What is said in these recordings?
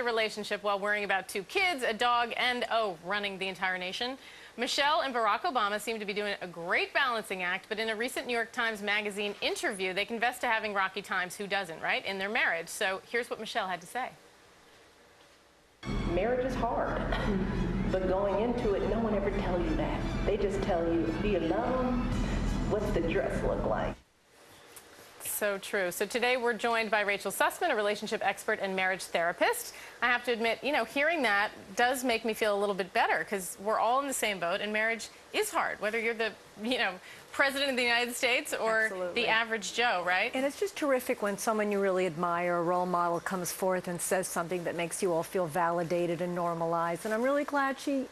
a relationship while worrying about 2 kids, a dog, and, oh, running the entire nation? Michelle and Barack Obama seem to be doing a great balancing act, but in a recent New York Times Magazine interview, they confessed to having rocky times, who doesn't, right, in their marriage. So here's what Michelle had to say. Marriage is hard, but going into it, no one ever tells you that. They just tell you, do you love them? What's the dress look like? So true. So today we're joined by Rachel Sussman, a relationship expert and marriage therapist. I have to admit, hearing that does make me feel a little bit better, because we're all in the same boat, and marriage is hard, whether you're the, President of the United States or Absolutely. the average Joe, right? And it's just terrific when someone you really admire, a role model, comes forth and says something that makes you all feel validated and normalized. And I'm really glad she,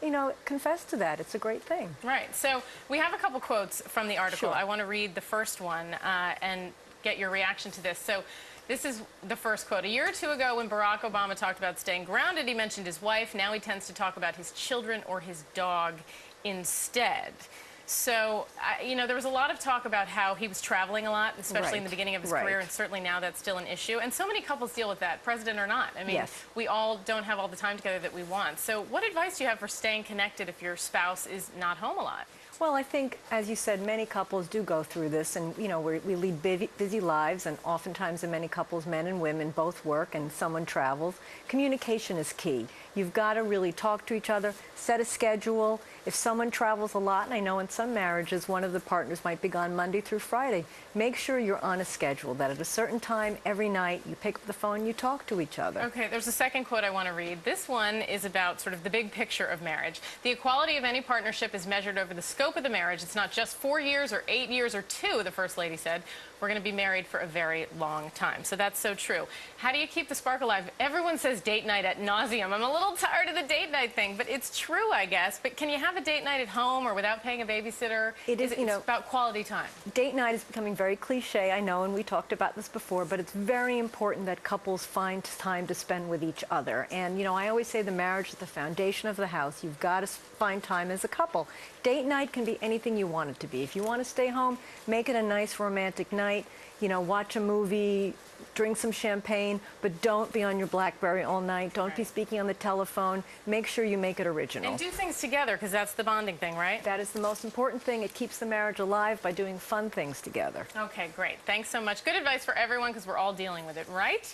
confessed to that. It's a great thing. Right. So we have a couple quotes from the article. Sure. I want to read the first one and get your reaction to this. So this is the first quote. A year or two ago, when Barack Obama talked about staying grounded, he mentioned his wife. Now he tends to talk about his children or his dog instead. So, there was a lot of talk about how he was traveling a lot, especially in the beginning of his career, and certainly now that's still an issue. And so many couples deal with that, president or not. I mean, yes. We all don't have all the time together that we want. So what advice do you have for staying connected if your spouse is not home a lot? Well, I think, as you said, many couples do go through this, and, we lead busy lives, and oftentimes in many couples, men and women both work and someone travels. Communication is key. You've got to really talk to each other, set a schedule. If someone travels a lot, and I know in some marriages one of the partners might be gone Monday through Friday, make sure you're on a schedule, that at a certain time every night you pick up the phone and you talk to each other. Okay, there's a second quote I want to read. This one is about sort of the big picture of marriage. The equality of any partnership is measured over the scope of the marriage. It's not just 4 years or 8 years or 2, the First Lady said. We're going to be married for a very long time. So that's so true. How do you keep the spark alive? Everyone says date night ad nauseum. I'm a little tired of the date night thing, but it's true, I guess. But can you have a date night at home or without paying a babysitter? It's about quality time. Date night is becoming very cliche, I know, and we talked about this before, but it's very important that couples find time to spend with each other. And, I always say the marriage is the foundation of the house. You've got to find time as a couple. Date night can be anything you want it to be. If you want to stay home, make it a nice romantic night. Watch a movie, drink some champagne, but don't be on your BlackBerry all night. Don't be speaking on the telephone. Make sure you make it original. And do things together, because that's the bonding thing, right? That is the most important thing. It keeps the marriage alive by doing fun things together. Okay, great. Thanks so much. Good advice for everyone, because we're all dealing with it, right?